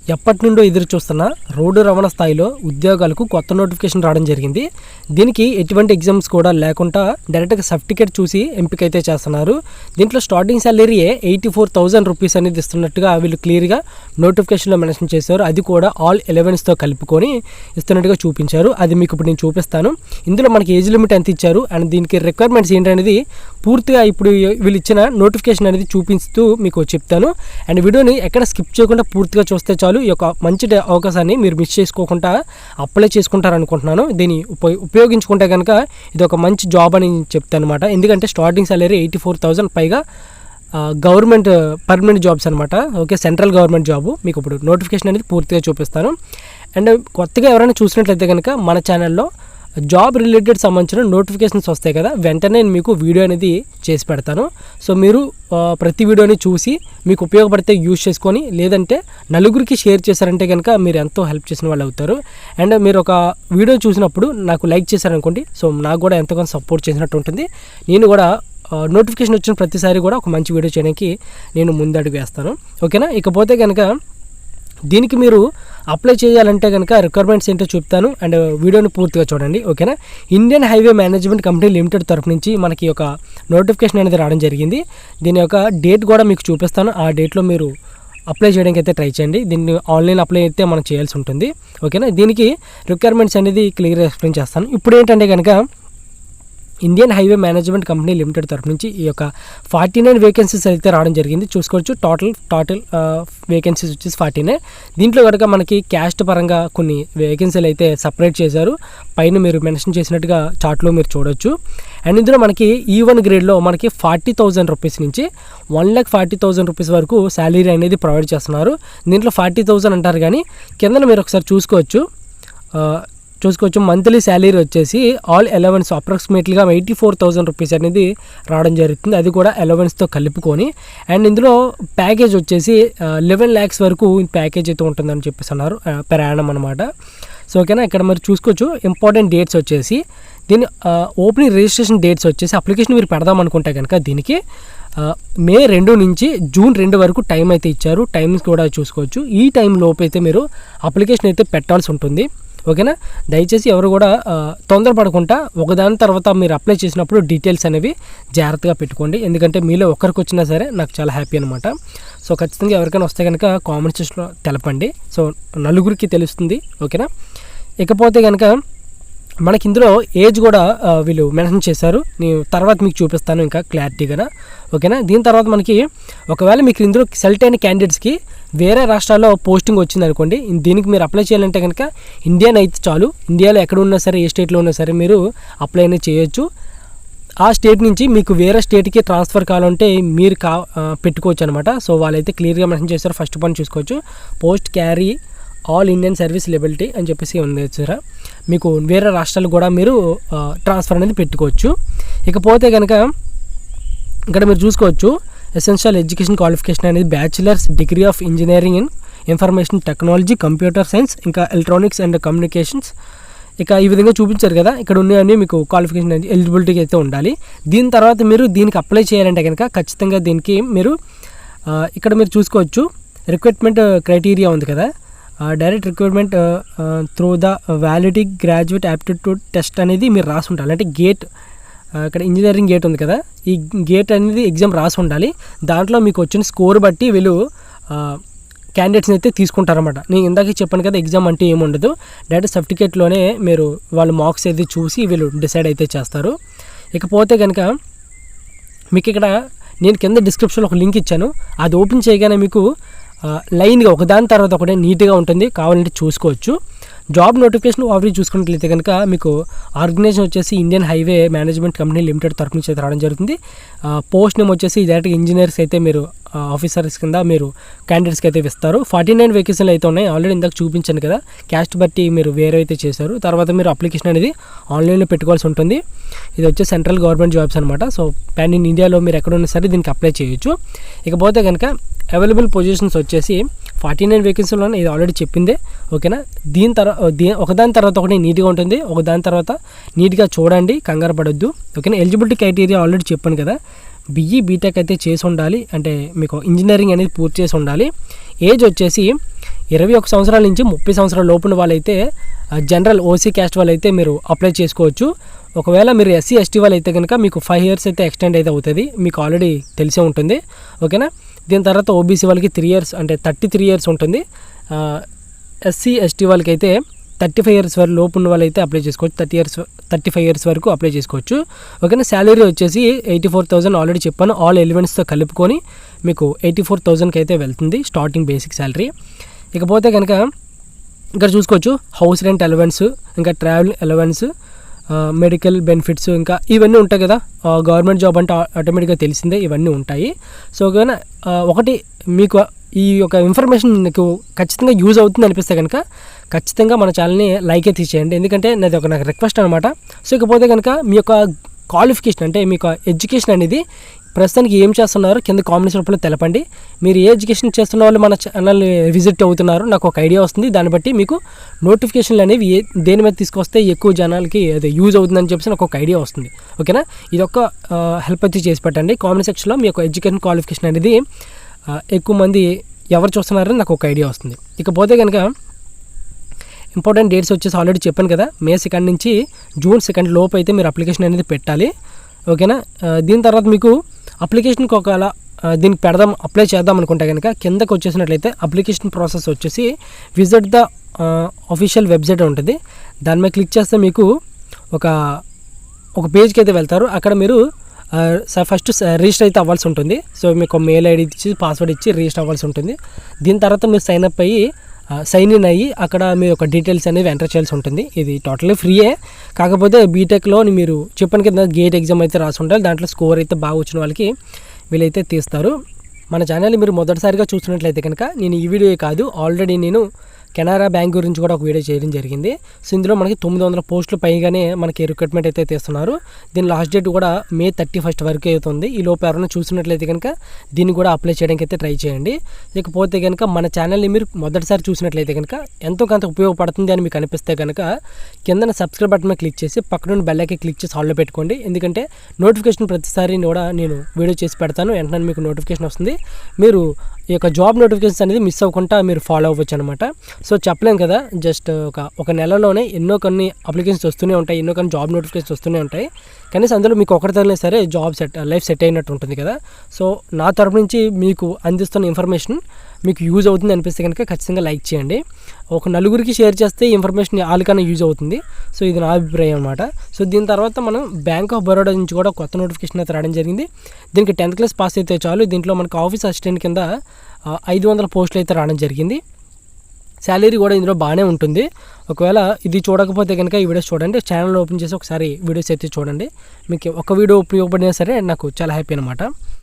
ఎప్పటి నుండో ఎదురు చూస్తున్న రోడ్డు రవాణా స్థాయిలో ఉద్యోగాలకు కొత్త నోటిఫికేషన్ రావడం జరిగింది. దీనికి ఎటువంటి ఎగ్జామ్స్ కూడా లేకుండా డైరెక్ట్గా సర్టిఫికేట్ చూసి ఎంపిక అయితే చేస్తున్నారు. దీంట్లో స్టార్టింగ్ సాలరీ 84,000 రూపీస్ అనేది ఇస్తున్నట్టుగా వీళ్ళు క్లియర్గా నోటిఫికేషన్లో మెన్షన్ చేశారు. అది కూడా ఆల్ 11స్తో కలుపుకొని ఇస్తున్నట్టుగా చూపించారు. అది మీకు ఇప్పుడు నేను చూపిస్తాను. ఇందులో మనకి ఏజ్ లిమిట్ ఎంత ఇచ్చారు అండ్ దీనికి రిక్వైర్మెంట్స్ ఏంటనేది పూర్తిగా ఇప్పుడు వీళ్ళు ఇచ్చిన నోటిఫికేషన్ అనేది చూపిస్తూ మీకు చెప్తాను. అండ్ వీడియోని ఎక్కడ స్కిప్ చేయకుండా పూర్తిగా చూస్తే చాలు. ఈ యొక్క మంచి అవకాశాన్ని మీరు మిస్ చేసుకోకుండా అప్లై చేసుకుంటారనుకుంటున్నాను. దీన్ని ఉపయోగించుకుంటే కనుక ఇది ఒక మంచి జాబ్ అని చెప్తాను అనమాట. ఎందుకంటే స్టార్టింగ్ సాలరీ 84,000 పైగా గవర్నమెంట్ పర్మనెంట్ జాబ్స్ అనమాట. Okay, central government job. మీకు ఇప్పుడు నోటిఫికేషన్ అనేది పూర్తిగా చూపిస్తాను. అండ్ కొత్తగా ఎవరైనా చూసినట్లయితే కనుక మన ఛానల్లో జాబ్ రిలేటెడ్ సంబంధించిన నోటిఫికేషన్స్ వస్తాయి కదా, వెంటనే నేను మీకు వీడియో అనేది చేసి పెడతాను. సో మీరు ప్రతి వీడియోని చూసి మీకు ఉపయోగపడితే యూజ్ చేసుకొని, లేదంటే నలుగురికి షేర్ చేశారంటే కనుక మీరు ఎంతో హెల్ప్ చేసిన వాళ్ళు అవుతారు. అండ్ మీరు ఒక వీడియో చూసినప్పుడు నాకు లైక్ చేశారనుకోండి, సో నాకు కూడా ఎంతగానో సపోర్ట్ చేసినట్టు ఉంటుంది. నేను కూడా నోటిఫికేషన్ వచ్చిన ప్రతిసారి కూడా ఒక మంచి వీడియో చేయడానికి నేను ముందడుగు వేస్తాను. ఓకేనా? ఇకపోతే కనుక దీనికి మీరు అప్లై చేయాలంటే కనుక రిక్వైర్మెంట్స్ ఏంటో చెప్తాను. అండ్ వీడియోని పూర్తిగా చూడండి. ఓకేనా? Indian highway management company limited తరఫు నుంచి మనకి ఒక నోటిఫికేషన్ అనేది రావడం జరిగింది. దీని యొక్క డేట్ కూడా మీకు చూపిస్తాను. ఆ డేట్లో మీరు అప్లై చేయడానికి అయితే ట్రై చేయండి. దీన్ని ఆన్లైన్ అప్లై అయితే మనం చేయాల్సి ఉంటుంది. ఓకేనా? దీనికి రిక్వైర్మెంట్స్ అనేది క్లియర్గా ఎక్స్ప్లెయిన్ చేస్తాను. ఇప్పుడు ఏంటంటే కనుక Indian highway management company limited తరఫు నుంచి ఈ యొక్క 49 వేకెన్సీస్ అయితే రావడం జరిగింది. చూసుకోవచ్చు. టోటల్ వేకెన్సీస్ వచ్చేసి 49. దీంట్లో కనుక మనకి క్యాస్ట్ పరంగా కొన్ని వేకెన్సీలు అయితే సపరేట్ చేశారు. పైన మీరు మెన్షన్ చేసినట్టుగా చార్ట్లో మీరు చూడొచ్చు. అండ్ ఇందులో మనకి E1 గ్రేడ్లో మనకి 40,000 రూపీస్ నుంచి 1,40,000 రూపీస్ వరకు శాలరీ అనేది ప్రొవైడ్ చేస్తున్నారు. దీంట్లో 40,000 అంటారు, కానీ కింద మీరు ఒకసారి చూసుకోవచ్చు. మంత్లీ శాలరీ వచ్చేసి ఆల్ 11 అప్రాక్సిమేట్లీగా 84,000 రూపీస్ అనేది రావడం జరుగుతుంది. అది కూడా 11స్తో కలుపుకొని. అండ్ ఇందులో ప్యాకేజ్ వచ్చేసి 11 lakhs వరకు ప్యాకేజ్ అయితే ఉంటుందని చెప్పేసి అన్నారు పెర్ యానం అనమాట. సో ఓకేనా? ఇక్కడ మీరు చూసుకోవచ్చు. ఇంపార్టెంట్ డేట్స్ వచ్చేసి దీని ఓపెనింగ్ రిజిస్ట్రేషన్ డేట్స్ వచ్చేసి అప్లికేషన్ మీరు పెడదాం అనుకుంటే కనుక దీనికి మే 2 నుంచి జూన్ 2 వరకు టైం అయితే ఇచ్చారు. టైమ్స్ కూడా చూసుకోవచ్చు. ఈ టైం లోపు అయితే మీరు అప్లికేషన్ అయితే పెట్టాల్సి ఉంటుంది. ఓకేనా? దయచేసి ఎవరు కూడా తొందరపడకుండా ఒకదాని తర్వాత మీరు అప్లై చేసినప్పుడు డీటెయిల్స్ అనేవి జాగ్రత్తగా పెట్టుకోండి. ఎందుకంటే మీలో ఒక్కరికి వచ్చినా సరే నాకు చాలా హ్యాపీ అనమాట. సో ఖచ్చితంగా ఎవరికైనా వస్తే కనుక కామెంట్ సెక్షన్లో తెలపండి. సో నలుగురికి తెలుస్తుంది. ఓకేనా? ఇకపోతే కనుక మనకి ఇందులో ఏజ్ కూడా వీళ్ళు మెన్షన్ చేశారు. నేను తర్వాత మీకు చూపిస్తాను ఇంకా క్లారిటీగా. ఓకేనా? దీని తర్వాత మనకి ఒకవేళ మీకు ఇందులో సెలెక్ట్ అయిన క్యాండిడేట్స్కి వేరే రాష్ట్రాల్లో పోస్టింగ్ వచ్చింది అనుకోండి, దీనికి మీరు అప్లై చేయాలంటే కనుక ఇండియన్ అయితే చాలు. ఇండియాలో ఎక్కడ ఉన్నా సరే, ఏ స్టేట్లో ఉన్నా సరే మీరు అప్లై అనేది చేయొచ్చు. ఆ స్టేట్ నుంచి మీకు వేరే స్టేట్కి ట్రాన్స్ఫర్ కావాలంటే మీరు పెట్టుకోవచ్చు అనమాట. సో వాళ్ళైతే క్లియర్గా మెన్షన్ చేశారు. ఫస్ట్ పాయింట్ చూసుకోవచ్చు. Post carry all Indian service liability అని చెప్పేసి ఉంది సార్. మీకు వేరే రాష్ట్రాలు కూడా మీరు ట్రాన్స్ఫర్ అనేది పెట్టుకోవచ్చు. ఇకపోతే కనుక ఇక్కడ మీరు చూసుకోవచ్చు. ఎసెన్షియల్ ఎడ్యుకేషన్ క్వాలిఫికేషన్ అనేది bachelors degree of engineering in information technology, computer science, ఇంకా ఎలక్ట్రానిక్స్ అండ్ కమ్యూనికేషన్స్. ఇక ఈ విధంగా చూపించారు కదా, ఇక్కడ ఉన్నాయని మీకు క్వాలిఫికేషన్ అనేది ఎలిజిబిలిటీ అయితే ఉండాలి. దీని తర్వాత మీరు దీనికి అప్లై చేయాలంటే కనుక ఖచ్చితంగా దీనికి మీరు ఇక్కడ మీరు చూసుకోవచ్చు. రిక్రూట్మెంట్ క్రైటీరియా ఉంది కదా, direct recruitment through the validity graduate aptitude test అనేది మీరు రాసి ఉండాలి. అంటే గేట్, ఇక్కడ ఇంజనీరింగ్ గేట్ ఉంది కదా, ఈ గేట్ అనేది ఎగ్జామ్ రాసి ఉండాలి. దాంట్లో మీకు వచ్చిన స్కోర్ బట్టి వీళ్ళు క్యాండిడేట్స్ని అయితే తీసుకుంటారన్నమాట. నేను ఇందాక చెప్పాను కదా, ఎగ్జామ్ అంటే ఏముండదు, డైరెక్ట్ సర్టిఫికేట్లోనే మీరు వాళ్ళ మార్క్స్ అయితే చూసి వీళ్ళు డిసైడ్ అయితే చేస్తారు. ఇకపోతే కనుక మీకు ఇక్కడ నేను కింద డిస్క్రిప్షన్లో ఒక లింక్ ఇచ్చాను. అది ఓపెన్ చేయగానే మీకు లైన్గా ఒకదాని తర్వాత ఒకటే నీట్గా ఉంటుంది. కావాలంటే చూసుకోవచ్చు. జాబ్ నోటిఫికేషన్ ఓవరీ చూసుకున్నట్లయితే కనుక మీకు ఆర్గనైజేషన్ వచ్చేసి Indian highway management company limited తరఫు నుంచి అయితే రావడం జరుగుతుంది. పోస్ట్ నేమ్ వచ్చేసి డైరెక్ట్గా ఇంజనీర్స్ అయితే మీరు ఆఫీసర్స్ కింద మీరు క్యాండిడేట్స్కి అయితే ఇస్తారు. 49 వేకెన్సీలు అయితే ఉన్నాయి. ఆల్రెడీ ఇందాక చూపించాను కదా, క్యాస్ట్ బట్టి మీరు వేరే అయితే చేశారు. తర్వాత మీరు అప్లికేషన్ అనేది ఆన్లైన్లో పెట్టుకోవాల్సి ఉంటుంది. ఇది వచ్చే సెంట్రల్ గవర్నమెంట్ జాబ్స్ అనమాట. సో పాన్ ఇన్ ఇండియాలో మీరు ఎక్కడ ఉన్నా సరే దీనికి అప్లై చేయొచ్చు. ఇకపోతే కనుక అవైలబుల్ పొజిషన్స్ వచ్చేసి 49 వేకెన్సీలు ఉన్నాయి. ఇది ఆల్రెడీ చెప్పిందే. ఓకేనా? దీని తర్వాత ఒకదాని తర్వాత ఒకటి నీట్గా ఉంటుంది. ఒకదాని తర్వాత నీట్గా చూడండి, కంగారు పడొద్దు. ఓకేనా? ఎలిజిబిలిటీ క్రైటీరియా ఆల్రెడీ చెప్పాను కదా, BE బీటెక్ అయితే చేసి ఉండాలి. అంటే మీకు ఇంజనీరింగ్ అనేది పూర్తి చేసి ఉండాలి. ఏజ్ వచ్చేసి 21 సంవత్సరాల నుంచి 30 సంవత్సరాల లోపున వాళ్ళైతే జనరల్ ఓసీ క్యాస్ట్ వాళ్ళైతే మీరు అప్లై చేసుకోవచ్చు. ఒకవేళ మీరు ఎస్సీ ఎస్టీ వాళ్ళు అయితే కనుక మీకు 5 years అయితే ఎక్స్టెండ్ అయితే అవుతుంది, మీకు ఆల్రెడీ తెలిసే ఉంటుంది. ఓకేనా. దీని తర్వాత ఓబీసీ వాళ్ళకి 3 years అంటే 33 years ఉంటుంది. ఎస్సీ ఎస్టీ వాళ్ళకి అయితే 35 years వరకు లోపు ఉన్న వాళ్ళు అయితే అప్లై చేసుకోవచ్చు. 35 years వరకు అప్లై చేసుకోవచ్చు. ఓకేనా. శాలరీ వచ్చేసి 84,000 ఆల్రెడీ చెప్పాను, ఆల్ ఎలిమెంట్స్తో కలుపుకొని మీకు 84,000కి అయితే వెళ్తుంది స్టార్టింగ్ బేసిక్ శాలరీ. ఇకపోతే కనుక ఇక్కడ చూసుకోవచ్చు హౌస్ రెంట్ అలవెన్స్, ఇంకా ట్రావెల్ అలవెన్స్, మెడికల్ బెనిఫిట్స్, ఇంకా ఇవన్నీ ఉంటాయి కదా. గవర్నమెంట్ జాబ్ అంటే ఆటోమేటిక్గా తెలిసిందే, ఇవన్నీ ఉంటాయి. సో ఓకేనా. ఒకటి మీకు ఈ యొక్క ఇన్ఫర్మేషన్ మీకు ఖచ్చితంగా యూజ్ అవుతుంది అనిపిస్తే కనుక ఖచ్చితంగా మన ఛానల్ని లైక్ అయితే చేయండి, ఎందుకంటే నాకు రిక్వెస్ట్ అనమాట. సో ఇకపోతే కనుక మీ యొక్క క్వాలిఫికేషన్ అంటే మీ యొక్క ఎడ్యుకేషన్ అనేది ప్రస్తుతానికి ఏం చేస్తున్నారు కింద కామెంట్స్ రూపంలో తెలపండి. మీరు ఏ ఎడ్యుకేషన్ చేస్తున్న వాళ్ళు మన ఛానల్ని విజిట్ అవుతున్నారు, నాకు ఒక ఐడియా వస్తుంది. దాన్ని బట్టి మీకు నోటిఫికేషన్లు అనేవి దేని మీద తీసుకొస్తే ఎక్కువ జనాలకి అది యూజ్ అవుతుందని చెప్పేసి నాకు ఒక ఐడియా వస్తుంది. ఓకేనా. ఇది ఒక హెల్ప్ అయితే చేసి పెట్టండి. కామెంట్ సెక్షన్లో మీ యొక్క ఎడ్యుకేషన్ క్వాలిఫికేషన్ అనేది ఎక్కువ మంది ఎవరు చూస్తున్నారని నాకు ఒక ఐడియా వస్తుంది. ఇకపోతే కనుక ఇంపార్టెంట్ డేట్స్ వచ్చేసి ఆల్రెడీ చెప్పాను కదా, May 2 నుంచి June 2 లోపు అయితే మీరు అప్లికేషన్ అనేది పెట్టాలి. ఓకేనా. దీని తర్వాత మీకు అప్లికేషన్కి ఒకవేళ దీనికి అప్లై చేద్దాం అనుకుంటే కనుక కిందకు వచ్చేసినట్లయితే అప్లికేషన్ ప్రాసెస్ వచ్చేసి విజిట్ ద అఫీషియల్ వెబ్సైట్ ఉంటుంది. దాని మీద క్లిక్ చేస్తే మీకు ఒక పేజ్కి అయితే వెళ్తారు. అక్కడ మీరు ఫస్ట్ రిజిస్టర్ అయితే అవ్వాల్సి ఉంటుంది. సో మీకు మెయిల్ ఐడి ఇచ్చి పాస్వర్డ్ ఇచ్చి రిజిస్టర్ అవ్వాల్సి ఉంటుంది. దీని తర్వాత మీరు సైన్ ఇన్ అయ్యి అక్కడ మీ యొక్క డీటెయిల్స్ అనేవి ఎంటర్ చేయాల్సి ఉంటుంది. ఇది టోటల్లీ ఫ్రీయే, కాకపోతే బీటెక్లో మీరు చెప్పిన కింద గేట్ ఎగ్జామ్ అయితే రాసి ఉండాలి. దాంట్లో స్కోర్ అయితే బాగా వచ్చిన వాళ్ళకి వీళ్ళైతే తీస్తారు. మన ఛానల్ మీరు మొదటిసారిగా చూస్తున్నట్లయితే కనుక నేను ఈ వీడియో కాదు, ఆల్రెడీ నేను కెనరా బ్యాంక్ గురించి కూడా ఒక వీడియో చేయడం జరిగింది. సో ఇందులో మనకి 900 పోస్టులు పైగానే మనకి రిక్రూట్మెంట్ అయితే తీస్తున్నారు. దీని లాస్ట్ డేట్ కూడా May 31 వరకు అవుతుంది. ఈ లోపు ఎవరైనా చూసినట్లయితే కనుక దీన్ని కూడా అప్లై చేయడానికి అయితే ట్రై చేయండి. ఇకపోతే కనుక మన ఛానల్ని మీరు మొదటిసారి చూసినట్లయితే కనుక ఎంతో కొంత ఉపయోగపడుతుంది అని మీకు అనిపిస్తే కనుక కింద సబ్స్క్రైబ్ బటన్ మీద క్లిక్ చేసి పక్కన బెల్ ఐకాన్ క్లిక్ చేసి ఆల్లో పెట్టుకోండి. ఎందుకంటే నోటిఫికేషన్ ప్రతిసారి కూడా నేను వీడియో చేసి పెడతాను, వెంటనే మీకు నోటిఫికేషన్ వస్తుంది. మీరు ఈ యొక్క జాబ్ నోటిఫికేషన్స్ అనేది మిస్ అవ్వకుండా మీరు ఫాలో అవ్వచ్చు అనమాట. సో చెప్పలేం కదా, జస్ట్ ఒక నెలలోనే ఎన్నో కొన్ని అప్లికేషన్స్ వస్తూనే ఉంటాయి, ఎన్నో కొన్ని జాబ్ నోటిఫికేషన్స్ వస్తూనే ఉంటాయి. కనీసం అందులో మీకు ఒకరితోనే సరే లైఫ్ సెట్ అయినట్టు ఉంటుంది కదా. సో నా తరపు నుంచి మీకు అందిస్తున్న ఇన్ఫర్మేషన్ మీకు యూజ్ అవుతుంది అనిపిస్తే కనుక ఖచ్చితంగా లైక్ చేయండి. ఒక నలుగురికి షేర్ చేస్తే ఇన్ఫర్మేషన్ వాళ్ళకన్నా యూజ్ అవుతుంది. సో ఇది నా అభిప్రాయం అనమాట. సో దీని తర్వాత మనం బ్యాంక్ ఆఫ్ బరోడా నుంచి కూడా కొత్త నోటిఫికేషన్ అయితే రావడం జరిగింది. దీనికి 10th క్లాస్ పాస్ అయితే చాలు. దీంట్లో మనకు ఆఫీస్ అసిస్టెంట్ కింద 500 పోస్టులు అయితే రావడం జరిగింది. శాలరీ కూడా ఇందులో బాగానే ఉంటుంది. ఒకవేళ ఇది చూడకపోతే కనుక ఈ వీడియోస్ చూడండి, ఛానల్ ఓపెన్ చేసి ఒకసారి వీడియోస్ అయితే చూడండి. మీకు ఒక వీడియో ఉపయోగపడినా సరే నాకు చాలా హ్యాపీ అనమాట.